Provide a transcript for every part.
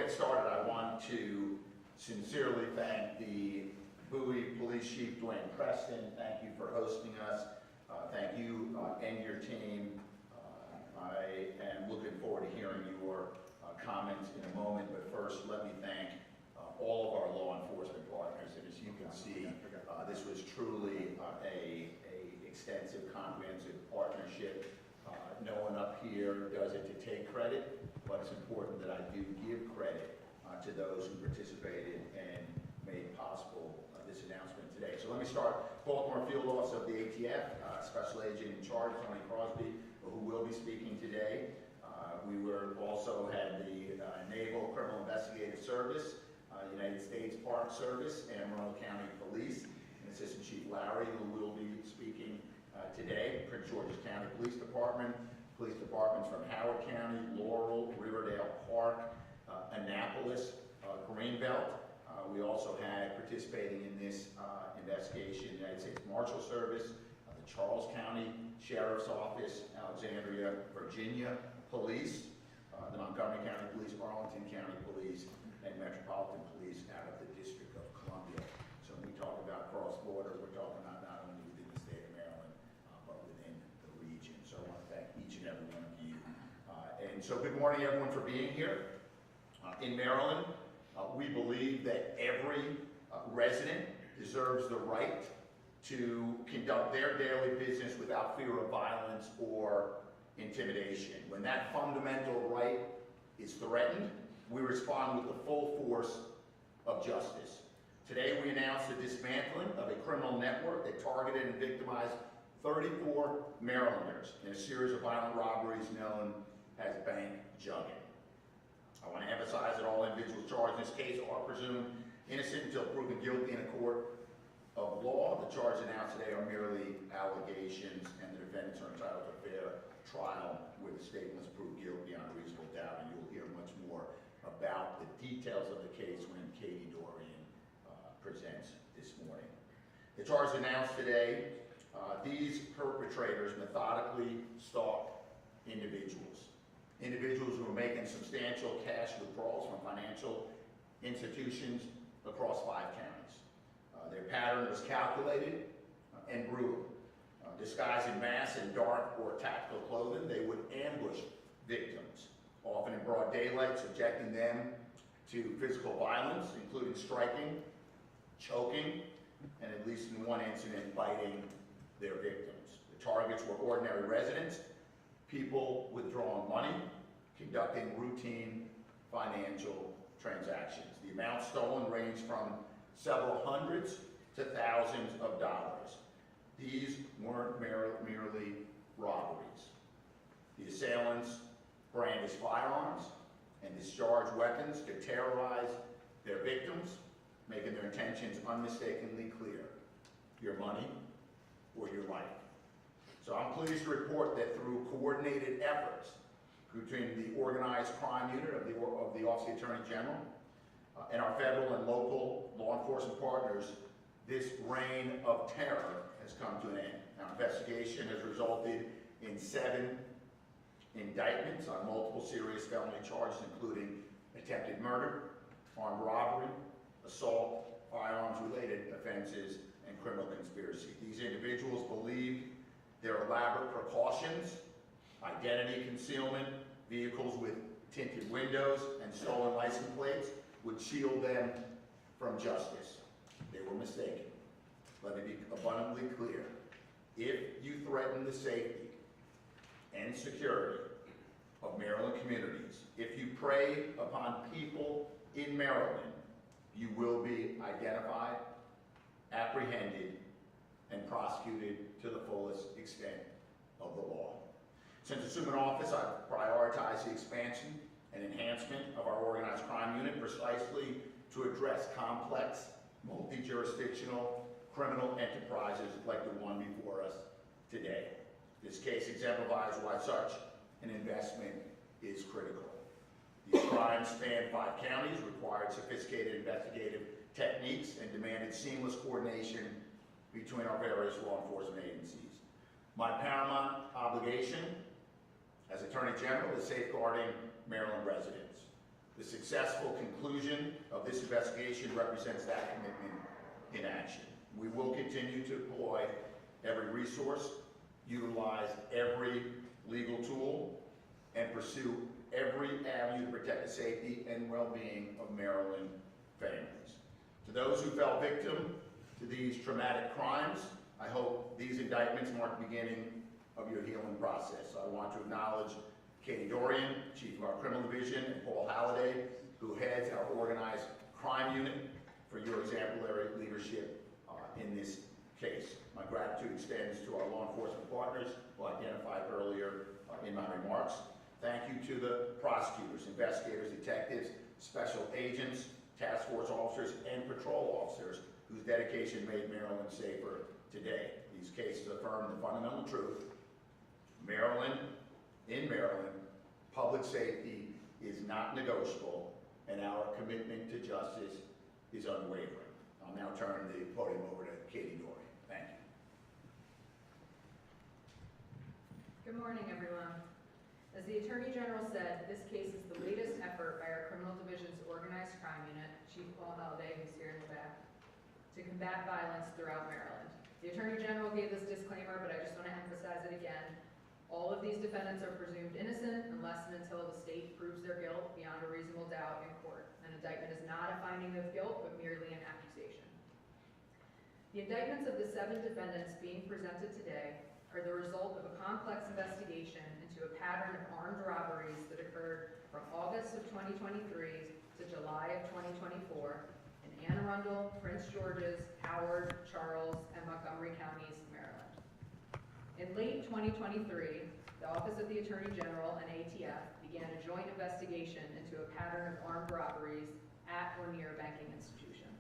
get started, I want to sincerely thank the Bowie Police Chief Dwayne Preston. Thank you for hosting us. Thank you and your team. I am looking forward to hearing your comments in a moment, but first let me thank all of our law enforcement partners. And as you can see, this was truly a extensive, comprehensive partnership. No one up here does it to take credit, but it's important that I do give credit to those who participated and made possible this announcement today. So let me start. Baltimore Field Office of the ATF, Special Agent in Charge, Tony Crosby, who will be speaking today. We also had the Naval Criminal Investigative Service, United States Park Service, and Monroe County Police, and Assistant Chief Lowry, who will be speaking today. Prince George's County Police Department, police departments from Howard County, Laurel, Riverdale Park, Annapolis, Greenbelt. We also had participating in this investigation, the United States Marshal Service, the Charles County Sheriff's Office, Alexandria, Virginia Police, the Montgomery County Police, Arlington County Police, and Metropolitan Police out of the District of Columbia. So when we talk about cross-border, we're talking about not only within the state of Maryland, but within the region. So I want to thank each and every one of you. And so good morning, everyone, for being here. In Maryland, we believe that every resident deserves the right to conduct their daily business without fear of violence or intimidation. When that fundamental right is threatened, we respond with the full force of justice. Today we announced the dismantling of a criminal network that targeted and victimized 34 Marylanders in a series of violent robberies known as bank jugging. I want to emphasize that all individuals charged in this case are presumed innocent until proven guilty in a court of law. The charges announced today are merely allegations, and the defendants are entitled to a fair trial where the state must prove guilty on a reasonable doubt, and you'll hear much more about the details of the case when Katie Dorian presents this morning. The charges announced today, these perpetrators methodically stalk individuals who are making substantial cash withdrawals from financial institutions across 5 counties. Their pattern was calculated and brutal. Disguised in mask and dark or tactical clothing, they would ambush victims, often in broad daylight, subjecting them to physical violence, including striking, choking, and at least in one incident, biting their victims. The targets were ordinary residents, people withdrawing money, conducting routine financial transactions. The amounts stolen ranged from several hundreds to thousands of dollars. These weren't merely robberies. The assailants brandished firearms and discharged weapons to terrorize their victims, making their intentions unmistakably clear: your money or your life. So I'm pleased to report that through coordinated efforts between the organized crime unit of the Office of the Attorney General and our federal and local law enforcement partners, this reign of terror has come to an end. Our investigation has resulted in 7 indictments on multiple serious felony charges, including attempted murder, armed robbery, assault, firearms-related offenses, and criminal conspiracy. These individuals believed their elaborate precautions, identity concealment, vehicles with tinted windows, and stolen license plates would shield them from justice. They were mistaken. Let me be abundantly clear. If you threaten the safety and security of Maryland communities, if you prey upon people in Maryland, you will be identified, apprehended, and prosecuted to the fullest extent of the law. Since assuming office, I've prioritized the expansion and enhancement of our organized crime unit precisely to address complex, multi-jurisdictional criminal enterprises like the one before us today. This case exemplifies why such an investment is critical. These crimes spanned 5 counties, required sophisticated investigative techniques, and demanded seamless coordination between our various law enforcement agencies. My paramount obligation as Attorney General is safeguarding Maryland residents. The successful conclusion of this investigation represents that commitment in action. We will continue to deploy every resource, utilize every legal tool, and pursue every avenue to protect the safety and well-being of Maryland families. To those who fell victim to these traumatic crimes, I hope these indictments mark the beginning of your healing process. I want to acknowledge Katie Dorian, Chief of our Criminal Division, and Paul Halliday, who heads our Organized Crime Unit, for your exemplary leadership in this case. My gratitude extends to our law enforcement partners, who I identified earlier in my remarks. Thank you to the prosecutors, investigators, detectives, special agents, task force officers, and patrol officers whose dedication made Maryland safer today. These cases affirm the fundamental truth: in Maryland, public safety is not negotiable, and our commitment to justice is unwavering. I'll now turn the podium over to Katie Dorian. Thank you. Good morning, everyone. As the Attorney General said, this case is the latest effort by our Criminal Division's Organized Crime Unit, Chief Paul Halliday, who's here in the back, to combat violence throughout Maryland. The Attorney General gave this disclaimer, but I just want to emphasize it again. All of these defendants are presumed innocent unless and until the state proves their guilt beyond a reasonable doubt in court. An indictment is not a finding of guilt, but merely an accusation. The indictments of the 7 defendants being presented today are the result of a complex investigation into a pattern of armed robberies that occurred from August of 2023 to July of 2024 in Anne Arundel, Prince George's, Howard, Charles, and Montgomery counties, Maryland. In late 2023, the Office of the Attorney General and ATF began a joint investigation into a pattern of armed robberies at or near banking institutions.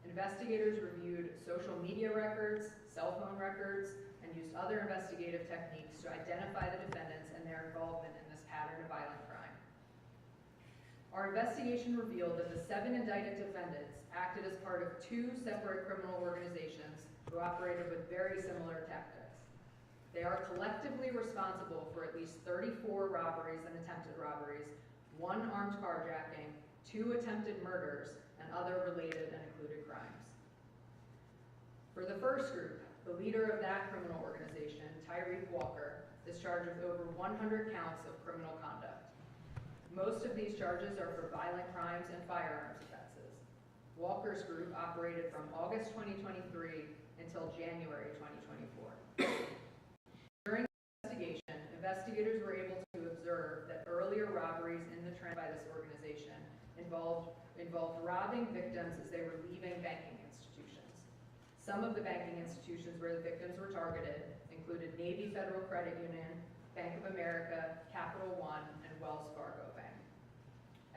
Investigators reviewed social media records, cell phone records, and used other investigative techniques to identify the defendants and their involvement in this pattern of violent crime. Our investigation revealed that the 7 indicted defendants acted as part of 2 separate criminal organizations who operated with very similar tactics. They are collectively responsible for at least 34 robberies and attempted robberies, 1 armed carjacking, 2 attempted murders, and other related and included crimes. For the first group, the leader of that criminal organization, Tyreek Walker, is charged with over 100 counts of criminal conduct. Most of these charges are for violent crimes and firearms offenses. Walker's group operated from August 2023 until January 2024. During the investigation, investigators were able to observe that earlier robberies in the trend by this organization involved robbing victims as they were leaving banking institutions. Some of the banking institutions where the victims were targeted included Navy Federal Credit Union, Bank of America, Capital One, and Wells Fargo Bank.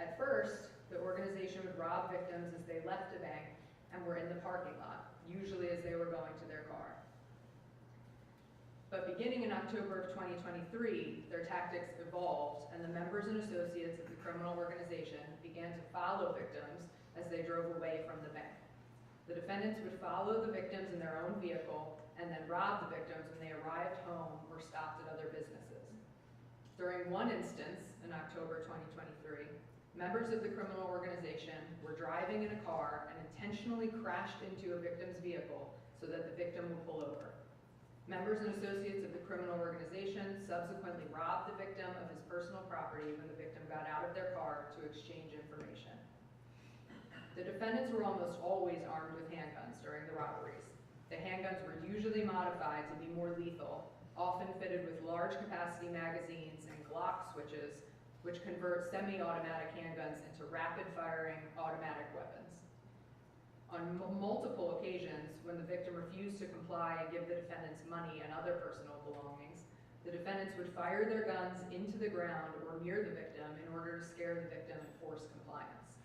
At first, the organization would rob victims as they left a bank and were in the parking lot, usually as they were going to their car. But beginning in October of 2023, their tactics evolved, and the members and associates of the criminal organization began to follow victims as they drove away from the bank. The defendants would follow the victims in their own vehicle and then rob the victims when they arrived home or stopped at other businesses. During one instance, in October 2023, members of the criminal organization were driving in a car and intentionally crashed into a victim's vehicle so that the victim would pull over. Members and associates of the criminal organization subsequently robbed the victim of his personal property when the victim got out of their car to exchange information. The defendants were almost always armed with handguns during the robberies. The handguns were usually modified to be more lethal, often fitted with large capacity magazines and Glock switches, which convert semi-automatic handguns into rapid-firing automatic weapons. On multiple occasions, when the victim refused to comply and give the defendants money and other personal belongings, the defendants would fire their guns into the ground or near the victim in order to scare the victim and force compliance.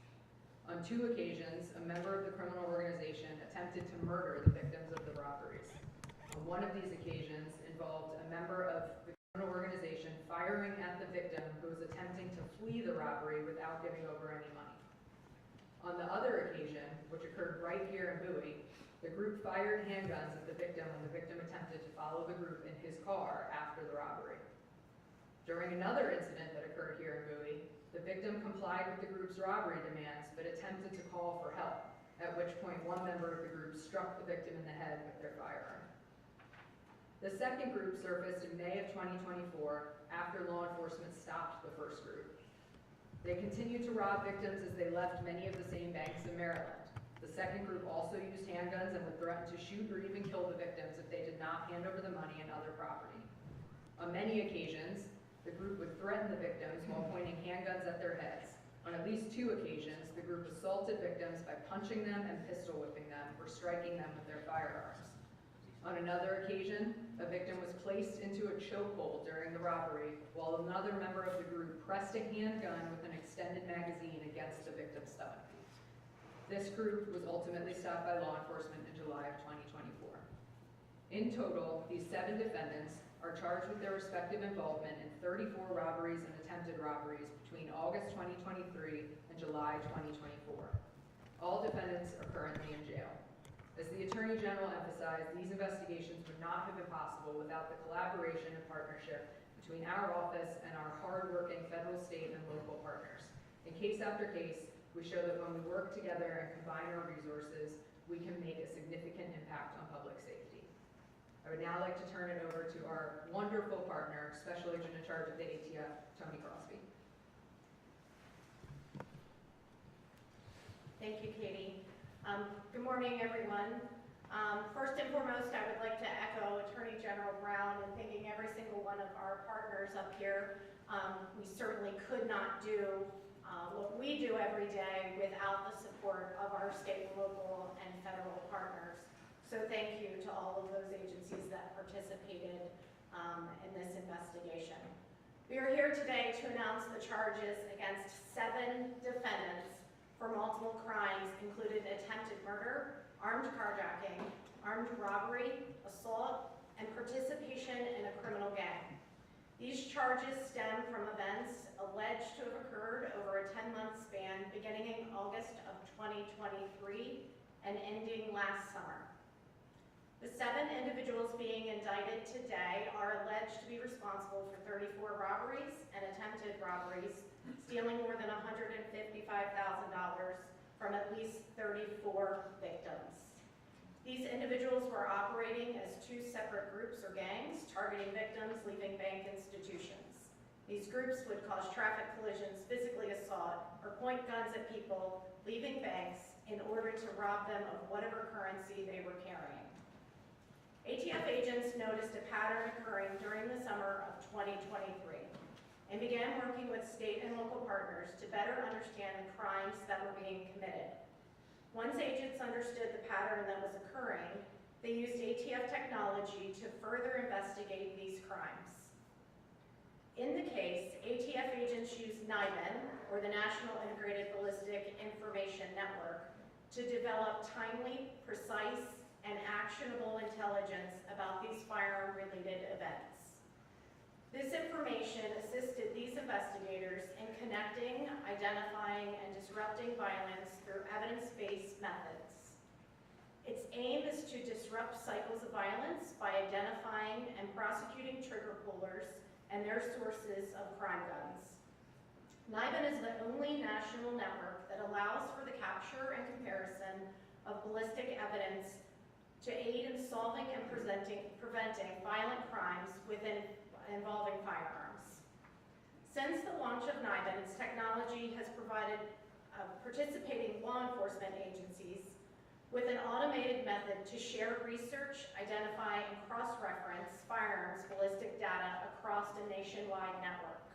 On 2 occasions, a member of the criminal organization attempted to murder the victims of the robberies. One of these occasions involved a member of the criminal organization firing at the victim who was attempting to flee the robbery without giving over any money. On the other occasion, which occurred right here in Bowie, the group fired handguns at the victim when the victim attempted to follow the group in his car after the robbery. During another incident that occurred here in Bowie, The victim complied with the group's robbery demands, but attempted to call for help, at which point one member of the group struck the victim in the head with their firearm. The second group surfaced in May of 2024 after law enforcement stopped the first group. They continued to rob victims as they left many of the same banks in Maryland. The second group also used handguns and would threaten to shoot or even kill the victims if they did not hand over the money and other property. On many occasions, the group would threaten the victims while pointing handguns at their heads. On at least 2 occasions, the group assaulted victims by punching them and pistol whipping them or striking them with their firearms. On another occasion, a victim was placed into a chokehold during the robbery while another member of the group pressed a handgun with an extended magazine against the victim's stomach. This group was ultimately stopped by law enforcement in July of 2024. In total, these 7 defendants are charged with their respective involvement in 34 robberies and attempted robberies between August 2023 and July 2024. All defendants are currently in jail. As the Attorney General emphasized, these investigations would not have been possible without the collaboration and partnership between our office and our hard-working federal, state, and local partners. In case after case, we show that when we work together and combine our resources, we can make a significant impact on public safety. I would now like to turn it over to our wonderful partner, Special Agent in charge of the ATF, Tony Crosby. Thank you, Katie. Good morning, everyone. First and foremost, I would like to echo Attorney General Brown in thanking every single one of our partners up here. We certainly could not do what we do every day without the support of our state, local, and federal partners. So thank you to all of those agencies that participated in this investigation. We are here today to announce the charges against 7 defendants for multiple crimes, including attempted murder, armed carjacking, armed robbery, assault, and participation in a criminal gang. These charges stem from events alleged to have occurred over a 10-month span beginning in August of 2023 and ending last summer. The 7 individuals being indicted today are alleged to be responsible for 34 robberies and attempted robberies, stealing more than $155,000 from at least 34 victims. These individuals were operating as 2 separate groups or gangs, targeting victims leaving bank institutions. These groups would cause traffic collisions, physically assault, or point guns at people leaving banks in order to rob them of whatever currency they were carrying. ATF agents noticed a pattern occurring during the summer of 2023 and began working with state and local partners to better understand the crimes that were being committed. Once agents understood the pattern that was occurring, they used ATF technology to further investigate these crimes. In the case, ATF agents used NIBIN, or the National Integrated Ballistic Information Network, to develop timely, precise, and actionable intelligence about these firearm-related events. This information assisted these investigators in connecting, identifying, and disrupting violence through evidence-based methods. Its aim is to disrupt cycles of violence by identifying and prosecuting trigger pullers and their sources of crime guns. NIBIN is the only national network that allows for the capture and comparison of ballistic evidence to aid in solving and preventing violent crimes involving firearms. Since the launch of NIBIN, its technology has provided participating law enforcement agencies with an automated method to share research, identify, and cross-reference firearms ballistic data across a nationwide network.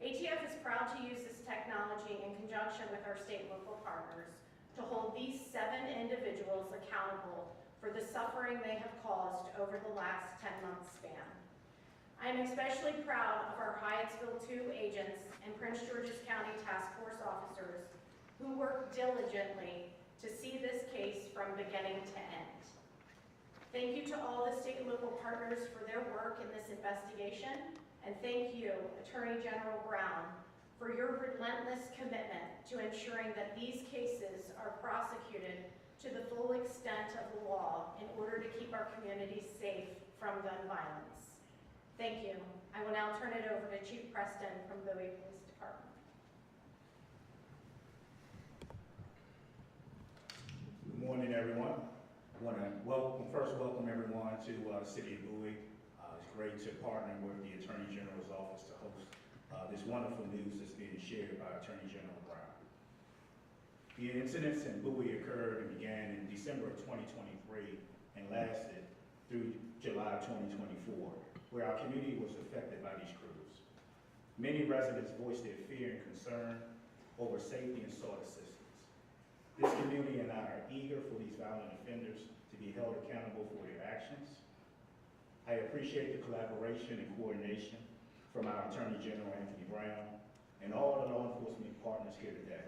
ATF is proud to use this technology in conjunction with our state and local partners to hold these 7 individuals accountable for the suffering they have caused over the last 10-month span. I am especially proud of our Hyattsville 2 agents and Prince George's County Task Force officers who worked diligently to see this case from beginning to end. Thank you to all the state and local partners for their work in this investigation, and thank you, Attorney General Brown, for your relentless commitment to ensuring that these cases are prosecuted to the full extent of the law in order to keep our communities safe from gun violence. Thank you. I will now turn it over to Chief Preston from Bowie Police Department. morning, everyone. I want to first welcome everyone to the city of Bowie. It's great to partner with the Attorney General's office to host this wonderful news that's being shared by Attorney General Brown. The incidents in Bowie occurred and began in December of 2023 and lasted through July of 2024, where our community was affected by these crews. Many residents voiced their fear and concern over safety and sought assistance. This community and I are eager for these violent offenders to be held accountable for their actions. I appreciate the collaboration and coordination from our Attorney General, Anthony Brown, and all the law enforcement partners here today.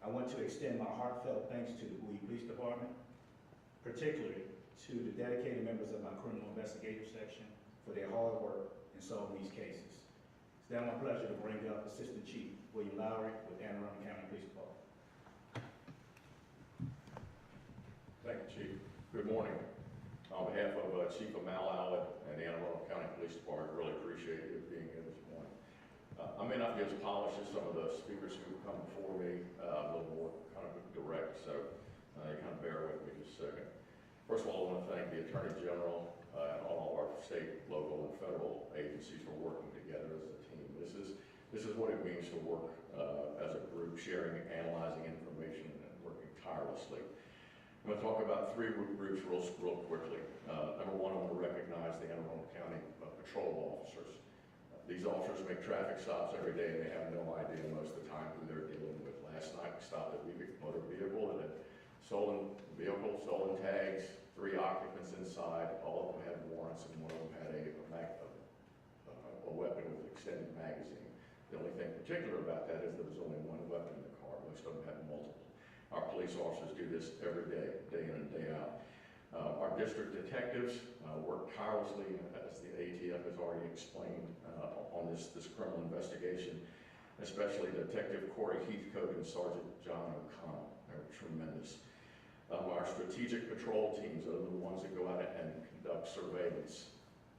I want to extend my heartfelt thanks to the Bowie Police Department, particularly to the dedicated members of my criminal investigative section for their hard work in solving these cases. It's now my pleasure to bring up Assistant Chief William Lowry with Anne Arundel County Police Department. Thank you, Chief. Good morning. On behalf of Chief Amal Allen and the Anne Arundel County Police Department, really appreciate you being here this morning. I may not be as polished as some of the speakers who have come before me, a little more kind of direct, so you kind of bear with me just a second. First of all, I want to thank the Attorney General and all our state, local, and federal agencies for working together as a team. This is what it means to work as a group, sharing, analyzing information, and working tirelessly. I'm going to talk about three groups real quickly. Number one, I want to recognize the Anne Arundel County patrol officers. These officers make traffic stops every day, and they have no idea most of the time who they're dealing with. Last night, we stopped a motor vehicle that had stolen tags, 3 occupants inside. All of them had warrants, and one of them had a weapon with an extended magazine. The only thing particular about that is there was only one weapon in the car. Most of them had multiple. Our police officers do this every day, day in and day out. Our district detectives work tirelessly, as the ATF has already explained, on this criminal investigation, especially Detective Corey Heathcote and Sergeant John O'Connell. They're tremendous. Our strategic patrol teams are the ones that go out and conduct surveillance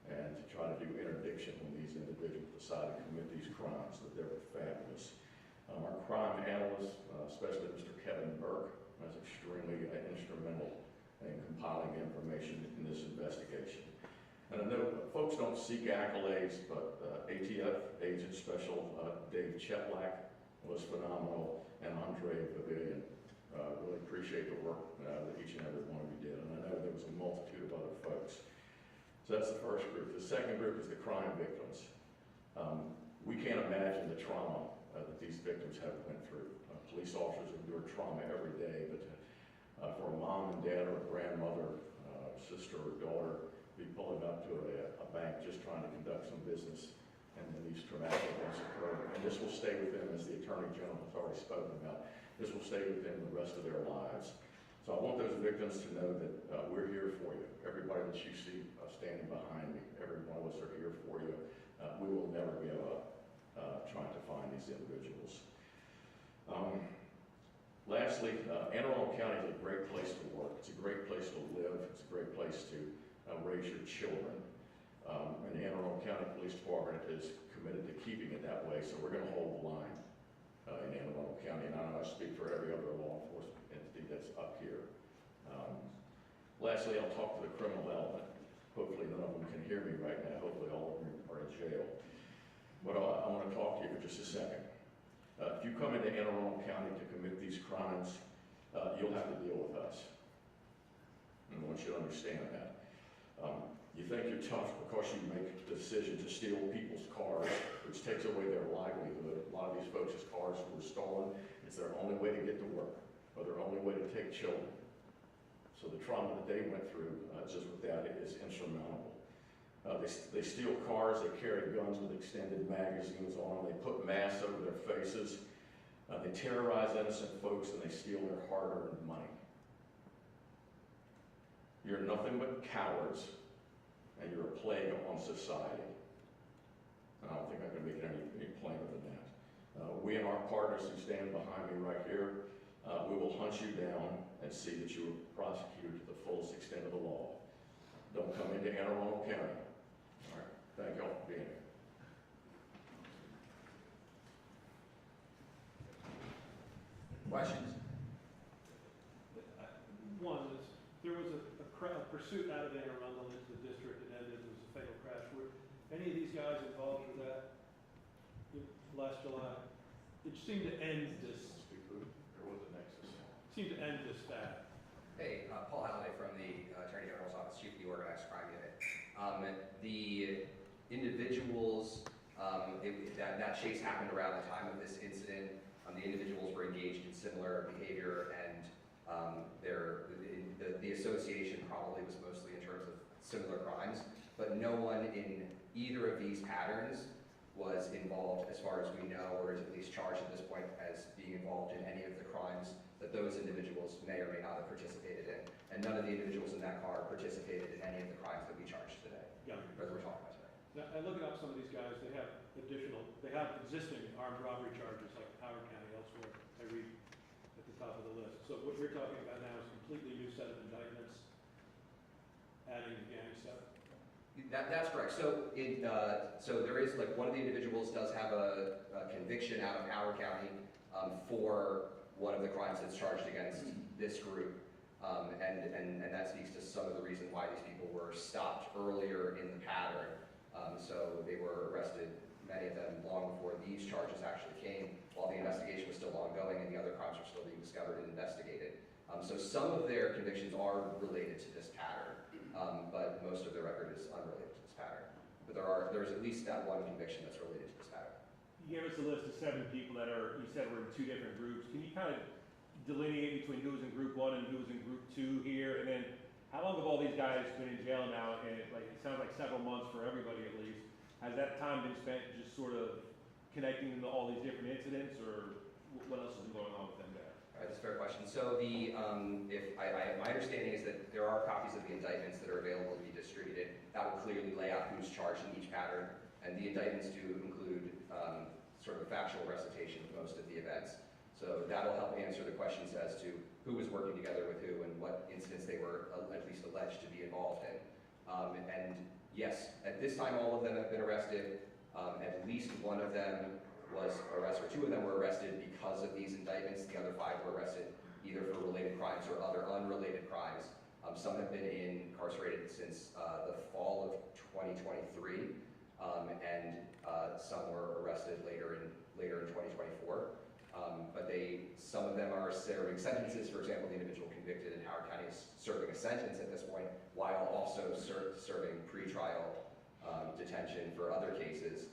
and to try to do interdiction when these individuals decide to commit these crimes. That they're fabulous. Our crime analyst, especially Mr. Kevin Burke, was extremely instrumental in compiling information in this investigation. And I know folks don't seek accolades, but ATF Agent Special Dave Chetlak was phenomenal, and Andre Pavilion. Really appreciate the work that each and every one of you did. And I know there was a multitude of other folks. So that's the first group. The second group is the crime victims. We can't imagine the trauma that these victims have went through. Police officers endure trauma every day, but for a mom and dad or a grandmother, sister or daughter, be pulling up to a bank just trying to conduct some business, and then these traumatic events occur. And this will stay with them, as the Attorney General has already spoken about. This will stay with them the rest of their lives. So I want those victims to know that we're here for you. Everybody that you see standing behind me, every one of us are here for you. We will never give up trying to find these individuals. Lastly, Anne Arundel County is a great place to work. It's a great place to live. It's a great place to raise your children. And the Anne Arundel County Police Department is committed to keeping it that way, so we're going to hold the line in Anne Arundel County. And I know I speak for every other law enforcement entity that's up here. Lastly, I'll talk to the criminal element. Hopefully none of them can hear me right now. Hopefully all of them are in jail. But I want to talk to you for just a second. If you come into Anne Arundel County to commit these crimes, you'll have to deal with us. And I want you to understand that. You think you're tough because you make the decision to steal people's cars, which takes away their livelihood. A lot of these folks' cars were stolen. It's their only way to get to work, or their only way to take children. So the trauma that they went through just with that is insurmountable. They steal cars, they carry guns with extended magazines on them, they put masks over their faces, they terrorize innocent folks, and they steal their hard-earned money. You're nothing but cowards, and you're a plague on society. And I don't think I can make it any plainer than that. We and our partners who stand behind me right here, we will hunt you down and see that you are prosecuted to the fullest extent of the law. Don't come into Anne Arundel County. All right, thank you all for being here. Questions? pursuit out of Anne Arundel into the district and ended, there was a fatal crash. Were any of these guys involved with that last July? It seemed to end this, There was a nexus. seemed to end this bad. Hey, Paul Halliday from the Attorney General's Office, Chief of the Organized Crime Unit. The individuals, that chase happened around the time of this incident. The individuals were engaged in similar behavior, and the association probably was mostly in terms of similar crimes, but no one in either of these patterns was involved, as far as we know, or is at least charged at this point as being involved in any of the crimes that those individuals may or may not have participated in. And none of the individuals in that car participated in any of the crimes that we charged today, Yeah. or that we're talking about today. Now, and looking up some of these guys, they have existing armed robbery charges like Howard County elsewhere, I read at the top of the list. So what we're talking about now is a completely new set of indictments, adding the gang stuff. That's correct. So so there is, like, one of the individuals does have a conviction out of Howard County for one of the crimes that's charged against this group. And that speaks to some of the reason why these people were stopped earlier in the pattern. So they were arrested, many of them, long before these charges actually came, while the investigation was still ongoing and the other crimes were still being discovered and investigated. So some of their convictions are related to this pattern, but most of their record is unrelated to this pattern. But there's at least that one conviction that's related to this pattern. You gave us a list of 7 people that you said were in 2 different groups. Can you kind of delineate between who was in group 1 and who was in group 2 here? And then how long have all these guys been in jail now? And it sounds like several months for everybody at least. Has that time been spent just sort of connecting them to all these different incidents, or what else has been going on with them there? All right, that's a fair question. So my understanding is that there are copies of the indictments that are available to be distributed. That will clearly lay out who's charged in each pattern, and the indictments do include sort of a factual recitation of most of the events. So that'll help answer the questions as to who was working together with who and what incidents they were at least alleged to be involved in. And yes, at this time all of them have been arrested. At least one of them was arrested, or 2 of them were arrested because of these indictments. The other 5 were arrested either for related crimes or other unrelated crimes. Some have been incarcerated since the fall of 2023, and some were arrested later in 2024. But some of them are serving sentences. For example, the individual convicted in Howard County is serving a sentence at this point, while also serving pretrial detention for other cases.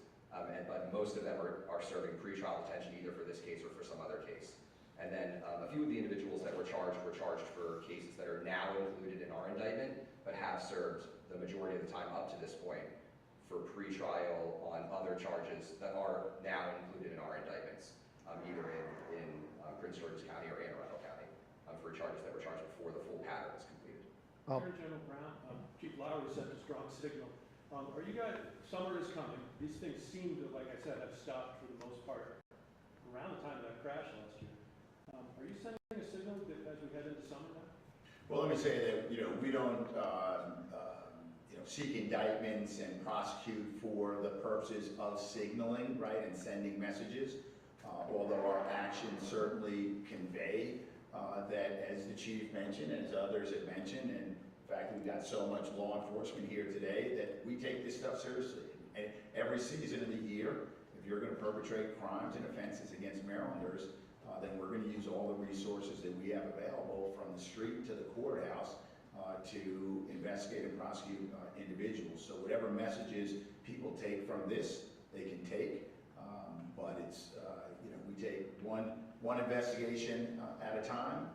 But most of them are serving pretrial detention either for this case or for some other case. And then a few of the individuals that were charged for cases that are now included in our indictment, but have served the majority of the time up to this point for pretrial on other charges that are now included in our indictments, either in Prince George's County or Anne Arundel County, for charges that were charged before the full pattern was completed. Attorney General Brown, Chief Lowry sent a strong signal. Are you guys, summer is coming, these things seem to, like I said, have stopped for the most part around the time of that crash last year. Are you sending a signal that as we head into summer now? Well, let me say that, we don't, seek indictments and prosecute for the purposes of signaling, right, and sending messages. Although our actions certainly convey that, as the chief mentioned, as others have mentioned, and in fact, we've got so much law enforcement here today that we take this stuff seriously. And every season of the year, if you're going to perpetrate crimes and offenses against Marylanders, then we're going to use all the resources that we have available, from the street to the courthouse, to investigate and prosecute individuals. So whatever messages people take from this, they can take. But it's, we take one investigation at a time,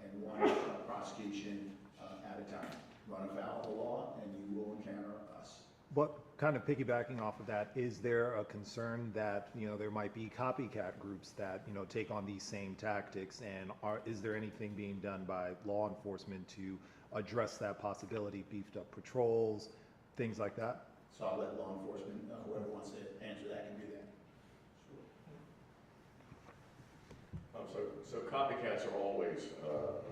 and one prosecution at a time. Run afoul of the law, and you will encounter us. But kind of piggybacking off of that, is there a concern that, there might be copycat groups that, take on these same tactics, and is there anything being done by law enforcement to address that possibility, beefed up patrols, things like that? So I'll let law enforcement, whoever wants to answer that can do that. So copycats are always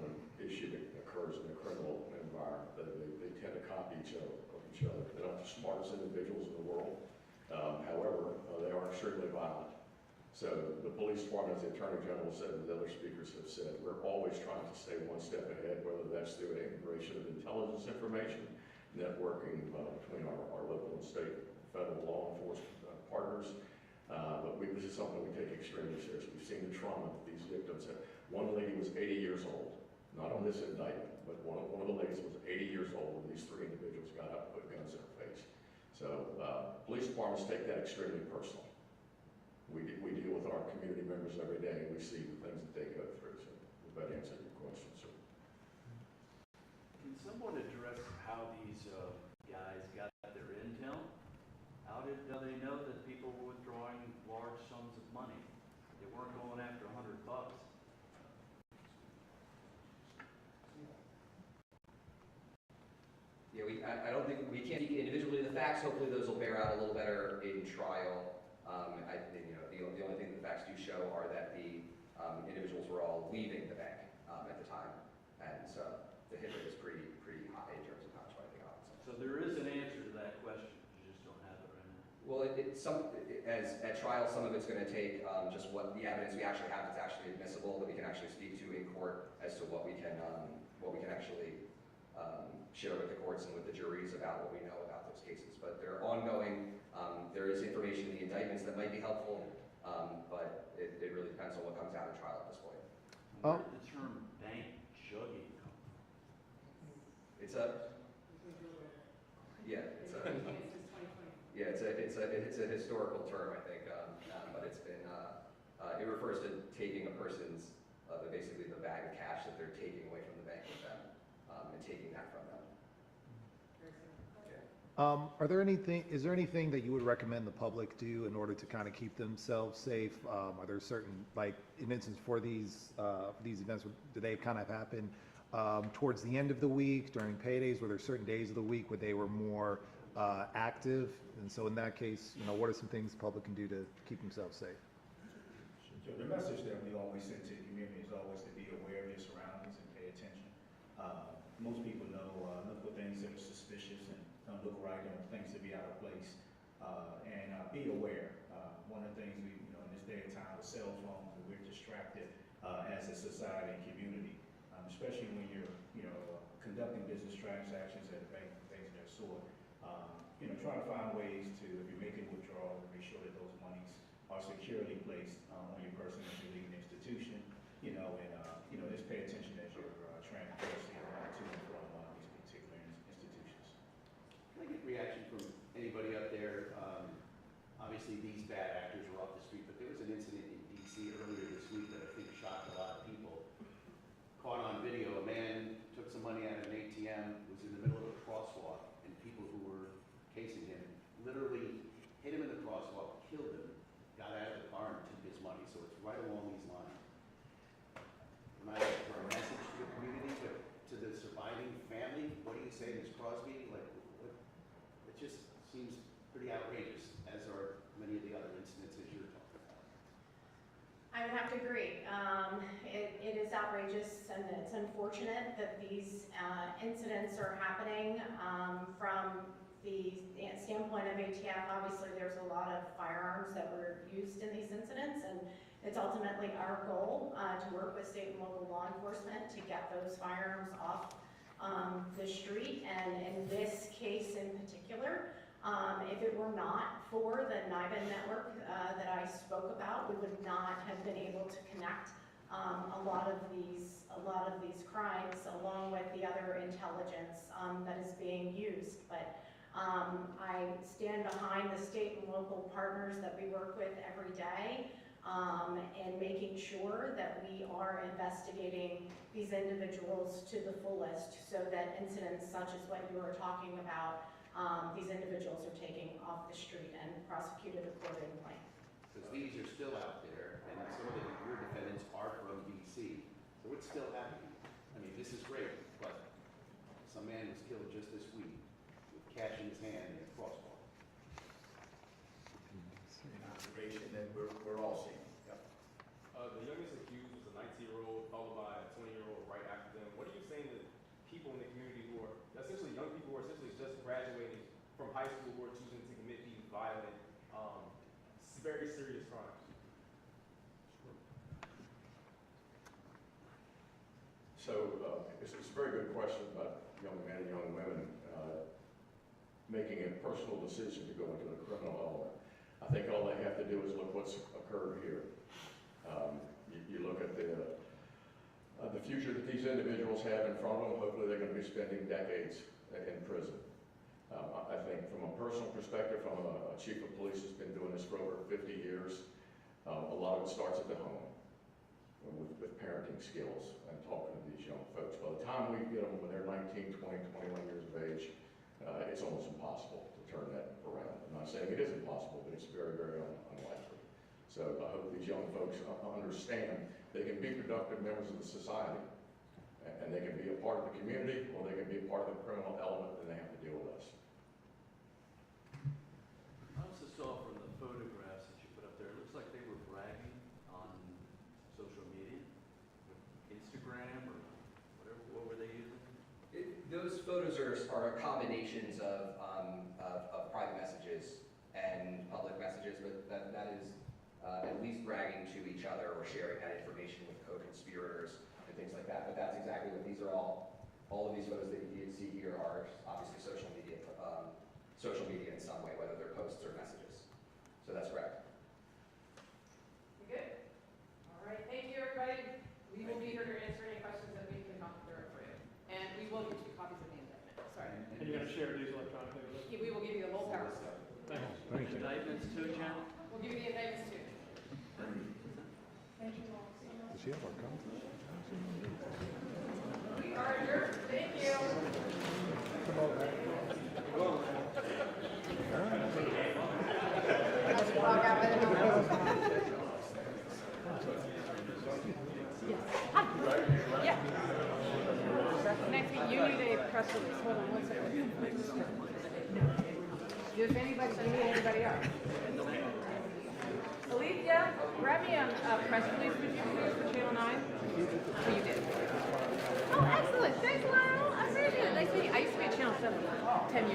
an issue that occurs in the criminal environment. They tend to copy each other. They're not the smartest individuals in the world. However, they are extremely violent. So the police department, as the Attorney General said, and the other speakers have said, we're always trying to stay one step ahead, whether that's through an integration of intelligence information, networking between our local and state, federal law enforcement partners. But this is something we take extremely seriously. We've seen the trauma that these victims have. One lady was 80 years old, not on this indictment, but one of the ladies was 80 years old when these three individuals got up and put guns in her face. So police departments take that extremely personal. We deal with our community members every day, and we see the things that they go through. So if that answered your question, sir. Can someone address how these guys got their intel? How did they know that people were withdrawing large sums of money? They weren't going after $100. Yeah, I don't think, we can't speak individually to the facts. Hopefully those will bear out a little better in trial. The only thing the facts do show are that the individuals were all leaving the bank at the time. And so the hit rate is pretty high in terms of how much money they got. So there is an answer to that question, you just don't have it right now. Well, at trial, some of it's going to take just what the evidence we actually have that's actually admissible that we can actually speak to in court as to what we can actually share with the courts and with the juries about what we know about those cases. But they're ongoing. There is information in the indictments that might be helpful, but it really depends on what comes out in trial at this point. Where did the term bank jugging come from? It's a historical term, I think, but it's been it refers to taking a person's basically the bag of cash that they're taking away from the bank with them and taking that from them. Is there anything that you would recommend the public do in order to kind of keep themselves safe? Are there certain, like, in instance for these events, do they kind of happen towards the end of the week, during paydays? Were there certain days of the week where they were more active? And so in that case, what are some things the public can do to keep themselves safe? So the message that we always send to the community is always to be aware of your surroundings and pay attention. Most people know, look for things that are suspicious and don't look right, and things to be out of place. And be aware. One of the things we, in this day and time with cell phones, we're distracted as a society and community, especially when you're, conducting business transactions at a bank, things of that sort. Try to find ways to, if you're making withdrawals, make sure that those monies are securely placed on your person as you leave an institution, and just pay attention as you're transversing to and from these particular institutions. Can I get reaction from anybody up there? Obviously, these bad actors are off the street, but there was an incident in D.C. earlier this week that I think shocked a lot of people. Caught on video, a man took some money out of an ATM, was in the middle of a crosswalk, and people who were casing him literally hit him in the crosswalk, killed him, got out of the car and took his money. So it's right along these lines. Am I for a message to the community, to the surviving family? What do you say, Ms. Crosby? It just seems pretty outrageous, as are many of the other incidences you're talking about. I would have to agree. It is outrageous, and it's unfortunate that these incidents are happening from the standpoint of ATF. Obviously, there's a lot of firearms that were used in these incidents, and it's ultimately our goal to work with state and local law enforcement to get those firearms off the street. And in this case in particular, if it were not for the unveil network that I spoke about, we would not have been able to connect a lot of these crimes, along with the other intelligence that is being used. But I stand behind the state and local partners that we work with every day, and making sure that we are investigating these individuals to the fullest, so that incidents such as what you were talking about, these individuals are taken off the street and prosecuted accordingly. Because these are still out there, and some of your defendants are from D.C., so it's still happening. I mean, this is great, but some man was killed just this week with cash in his hand in a crosswalk. An observation that we're all seeing. Yep. The youngest accused was a 19-year-old, followed by a 20-year-old right after them. What are you saying to people in the community who are essentially young people who are essentially just graduating from high school, who are choosing to commit these violent, very serious crimes? It's a very good question about young men and young women making a personal decision to go into a criminal element. I think all they have to do is look what's occurred here. You look at the future that these individuals have in front of them. Hopefully they're going to be spending decades in prison. I think from a personal perspective, from a chief of police who's been doing this for over 50 years, a lot of it starts at the home with parenting skills and talking to these young folks. By the time we get them when they're 19, 20, 21 years of age, it's almost impossible to turn that around. I'm not saying it is impossible, but it's very, very unlikely. So I hope these young folks understand they can be productive members of the society, and they can be a part of the community, or they can be a part of the criminal element, and they have to deal with us. I also saw from the photographs that you put up there, it looks like they were bragging on social media, Instagram or whatever, what were they using? Those photos are combinations of private messages and public messages, but that is at least bragging to each other or sharing that information with co-conspirators and things like that. But that's exactly what these are all of these photos that you see here are obviously social media in some way, whether they're posts or messages. So that's correct. You good? All right, thank you, everybody. We will be here to answer any questions that we can help clear up for you. And we will get you copies of the indictment. Sorry. And you're gonna share these electronically with us? We will give you the whole power. Thanks. Thank you. Indictments too, Jen? We'll give you the indictments too. Does she have our contact? We are adjourned. Thank you. Log out by the number. Yeah. Next week, you need a press release. Hold on one second. Does anybody, do you need anybody else? Alethea, grab me a press release, would you please, for Channel 9? Oh, you did. Oh, excellent. Thanks, Lyle. I appreciate it. Nice meeting you. I used to be at Channel 7 10 years.